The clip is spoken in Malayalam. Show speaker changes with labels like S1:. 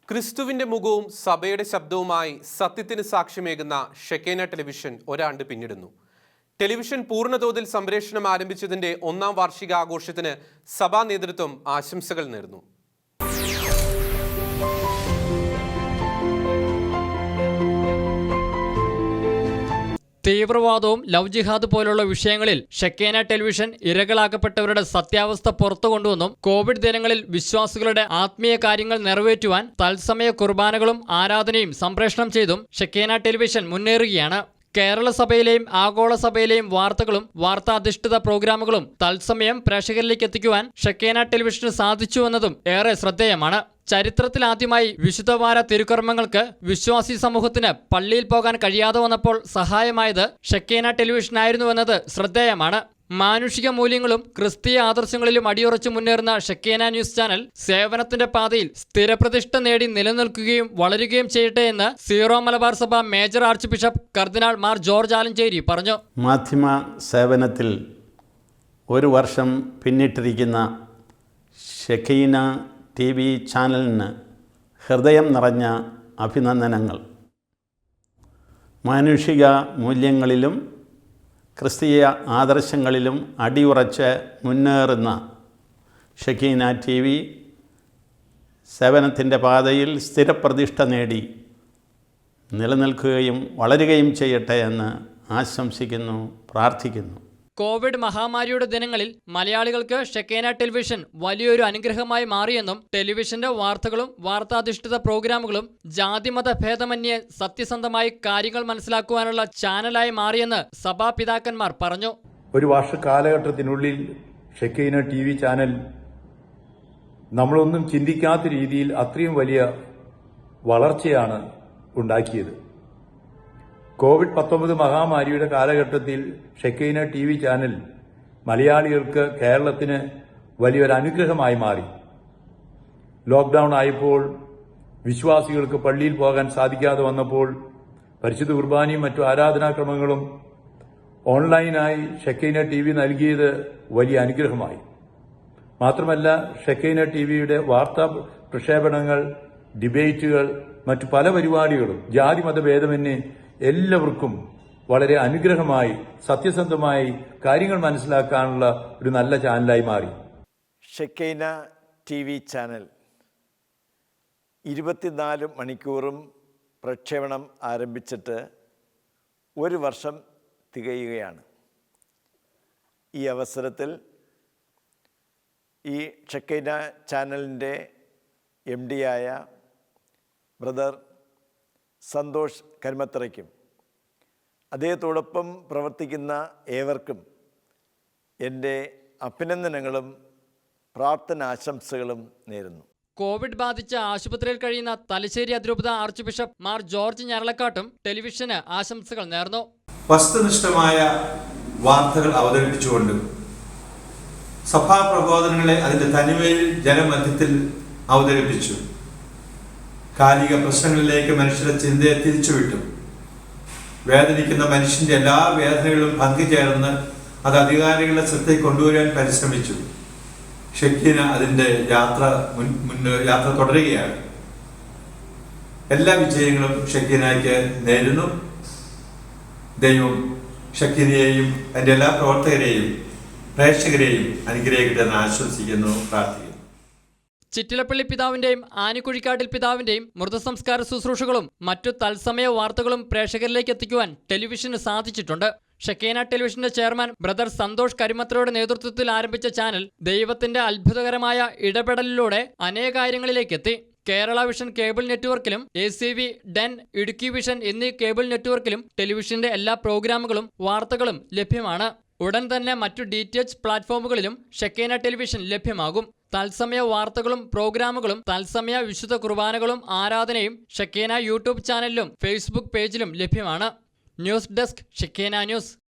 S1: ക്രിസ്തുവിന്റെ മുഖവും സഭയുടെ ശബ്ദവുമായി സത്യത്തിന് സാക്ഷ്യമേകുന്ന ഷെക്കേന ടെലിവിഷൻ ഒരാണ്ട് പിന്നിടുന്നു. ടെലിവിഷൻ പൂർണ്ണതോതിൽ സംപ്രേഷണം ആരംഭിച്ചതിന്റെ 1-ാം വാർഷികാഘോഷത്തിന് സഭാ നേതൃത്വം ആശംസകൾ നേർന്നു.
S2: തീവ്രവാദവും ലവ് ജിഹാദ് പോലുള്ള വിഷയങ്ങളിൽ ഷെക്കേന ടെലിവിഷൻ ഇരകളാക്കപ്പെട്ടവരുടെ സത്യാവസ്ഥ പുറത്തു കൊണ്ടുവന്നും കോവിഡ് ദിനങ്ങളിൽ വിശ്വാസികളുടെ ആത്മീയ കാര്യങ്ങൾ നിറവേറ്റുവാൻ തത്സമയ കുർബാനകളും ആരാധനയും സംപ്രേഷണം ചെയ്തും ഷെക്കേന ടെലിവിഷൻ മുന്നേറുകയാണ്. കേരള സഭയിലെയും ആഗോള സഭയിലെയും വാർത്തകളും വാർത്താധിഷ്ഠിത പ്രോഗ്രാമുകളും തത്സമയം പ്രേക്ഷകരിലേക്ക് എത്തിക്കുവാൻ ഷെക്കേന ടെലിവിഷന് സാധിച്ചുവെന്നതും ഏറെ ശ്രദ്ധേയമാണ്. ചരിത്രത്തിലാദ്യമായി വിശുദ്ധവാര തിരുക്കർമ്മങ്ങൾക്ക് വിശ്വാസി സമൂഹത്തിന് പള്ളിയിൽ പോകാൻ കഴിയാതെ വന്നപ്പോൾ സഹായമായത് ഷെക്കേന ടെലിവിഷനായിരുന്നുവെന്നത് ശ്രദ്ധേയമാണ്. മാനുഷിക മൂല്യങ്ങളും ക്രിസ്തീയ ആദർശങ്ങളിലും അടിയുറച്ചു മുന്നേറുന്ന ഷെക്കേന ന്യൂസ് ചാനൽ സേവനത്തിന്റെ പാതയിൽ സ്ഥിരപ്രതിഷ്ഠ നേടി നിലനിൽക്കുകയും വളരുകയും ചെയ്യട്ടെ എന്ന് സീറോ മലബാർ സഭ മേജർ ആർച്ച് ബിഷപ്പ് കർദിനാൾ മാർ ജോർജ് ആലഞ്ചേരി പറഞ്ഞു.
S3: മാധ്യമ സേവനത്തിൽ ഒരു വർഷം പിന്നിട്ടിരിക്കുന്ന ഷെക്കീന TV ചാനലിന് ഹൃദയം നിറഞ്ഞ അഭിനന്ദനങ്ങൾ. മാനുഷിക മൂല്യങ്ങളിലും ക്രിസ്തീയ ആദർശങ്ങളിലും അടിയുറച്ച് മുന്നേറുന്ന ഷെക്കീന TV സേവനത്തിൻ്റെ പാതയിൽ സ്ഥിരപ്രതിഷ്ഠ നേടി നിലനിൽക്കുകയും വളരുകയും ചെയ്യട്ടെ എന്ന് ആശംസിക്കുന്നു, പ്രാർത്ഥിക്കുന്നു.
S2: കോവിഡ് മഹാമാരിയുടെ ദിനങ്ങളിൽ മലയാളികൾക്ക് ഷെക്കേന ടെലിവിഷൻ വലിയൊരു അനുഗ്രഹമായി മാറിയെന്നും ടെലിവിഷന്റെ വാർത്തകളും വാർത്താധിഷ്ഠിത പ്രോഗ്രാമുകളും ജാതിമത ഭേദമന്യേ സത്യസന്ധമായി കാര്യങ്ങൾ മനസ്സിലാക്കുവാനുള്ള ചാനലായി മാറിയെന്ന് സഭാപിതാക്കന്മാർ പറഞ്ഞു.
S4: ഒരു വർഷ കാലഘട്ടത്തിനുള്ളിൽ ഷെക്കേന TV ചാനൽ നമ്മളൊന്നും ചിന്തിക്കാത്ത രീതിയിൽ അത്രയും വലിയ വളർച്ചയാണ് ഉണ്ടാക്കിയത്. കോവിഡ്-19 മഹാമാരിയുടെ കാലഘട്ടത്തിൽ ഷെക്കേന TV ചാനൽ മലയാളികൾക്ക്, കേരളത്തിന് വലിയൊരു അനുഗ്രഹമായി മാറി. ലോക്ക്ഡൌൺ ആയപ്പോൾ വിശ്വാസികൾക്ക് പള്ളിയിൽ പോകാൻ സാധിക്കാതെ വന്നപ്പോൾ പരിശുദ്ധ കുർബാനയും മറ്റു ആരാധനാക്രമങ്ങളും ഓൺലൈനായി ഷെക്കേന TV നൽകിയത് വലിയ അനുഗ്രഹമായി. മാത്രമല്ല, ഷെക്കേന TVയുടെ വാർത്താ പ്രക്ഷേപണങ്ങൾ, ഡിബേറ്റുകൾ, മറ്റു പല പരിപാടികളും ജാതിമതഭേദമന്യേ എല്ലാവർക്കും വളരെ അനുഗ്രഹമായി സത്യസന്ധമായി കാര്യങ്ങൾ മനസ്സിലാക്കാനുള്ള ഒരു നല്ല ചാനലായി മാറി.
S5: ഷെക്കേന TV ചാനൽ 24 മണിക്കൂറും പ്രക്ഷേപണം ആരംഭിച്ചിട്ട് ഒരു വർഷം തികയുകയാണ്. ഈ അവസരത്തിൽ ഈ ഷെക്കേന ചാനലിൻ്റെ MD-യായ ബ്രദർ സന്തോഷ് കരുമത്തറയ്ക്കും അദ്ദേഹത്തോടൊപ്പം പ്രവർത്തിക്കുന്ന ഏവർക്കും എൻ്റെ അഭിനന്ദനങ്ങളും പ്രാർത്ഥനാശംസകളും നേരുന്നു.
S2: കോവിഡ് ബാധിച്ച ആശുപത്രിയിൽ കഴിയുന്ന തലശ്ശേരി അതിരൂപത ആർച്ച് ബിഷപ്പ് മാർ ജോർജ് ഞരളക്കാട്ടും ടെലിവിഷന് ആശംസകൾ നേർന്നു.
S6: വസ്തുനിഷ്ഠമായ വാർത്തകൾ അവതരിപ്പിച്ചുകൊണ്ട് സഭാ പ്രബോധനങ്ങളെ അതിന്റെ തനിമയിൽ ജനമധ്യത്തിൽ അവതരിപ്പിച്ചു. കാലിക പ്രശ്നങ്ങളിലേക്ക് മനുഷ്യരുടെ ചിന്തയെ തിരിച്ചുവിട്ടു. വേദനിക്കുന്ന മനുഷ്യന്റെ എല്ലാ വേദനകളും പങ്കുചേർന്ന് അത് അധികാരികളുടെ ശ്രദ്ധയിൽ കൊണ്ടുവരാൻ പരിശ്രമിച്ചു. ഷെക്കീന അതിന്റെ യാത്ര തുടരുകയാണ്. എല്ലാ വിജയങ്ങളും ഷെക്കീനയ്ക്ക് നേരുന്നു. ദൈവം ഷെക്കീനയെയും അതിന്റെ എല്ലാ പ്രവർത്തകരെയും പ്രേക്ഷകരെയും അനുഗ്രഹിക്കട്ടെ എന്ന് ആശംസിക്കുന്നു, പ്രാർത്ഥിക്കുന്നു.
S2: ചിറ്റിലപ്പള്ളി പിതാവിന്റെയും ആനിക്കുഴിക്കാട്ടിൽ പിതാവിന്റെയും മൃതസംസ്കാര ശുശ്രൂഷകളും മറ്റു തത്സമയ വാർത്തകളും പ്രേക്ഷകരിലേക്ക് എത്തിക്കുവാൻ ടെലിവിഷന് സാധിച്ചിട്ടുണ്ട്. ഷെക്കേന ടെലിവിഷന്റെ ചെയർമാൻ ബ്രദർ സന്തോഷ് കരുമത്രയുടെ നേതൃത്വത്തിൽ ആരംഭിച്ച ചാനൽ ദൈവത്തിന്റെ അത്ഭുതകരമായ ഇടപെടലിലൂടെ അനേകാര്യങ്ങളിലേക്ക് എത്തി. കേരള വിഷൻ കേബിൾ നെറ്റ്വർക്കിലും ACV, ഡെൻ, ഇടുക്കി വിഷൻ എന്നീ കേബിൾ നെറ്റ്വർക്കിലും ടെലിവിഷന്റെ എല്ലാ പ്രോഗ്രാമുകളും വാർത്തകളും ലഭ്യമാണ്. ഉടൻ തന്നെ മറ്റു DTH പ്ലാറ്റ്ഫോമുകളിലും ഷെക്കേന ടെലിവിഷൻ ലഭ്യമാകും. തത്സമയ വാർത്തകളും പ്രോഗ്രാമുകളും തത്സമയ വിശുദ്ധ കുർബാനകളും ആരാധനയും ഷെക്കേന YouTube ചാനലിലും Facebook പേജിലും ലഭ്യമാണ്. News desk Shekinah news.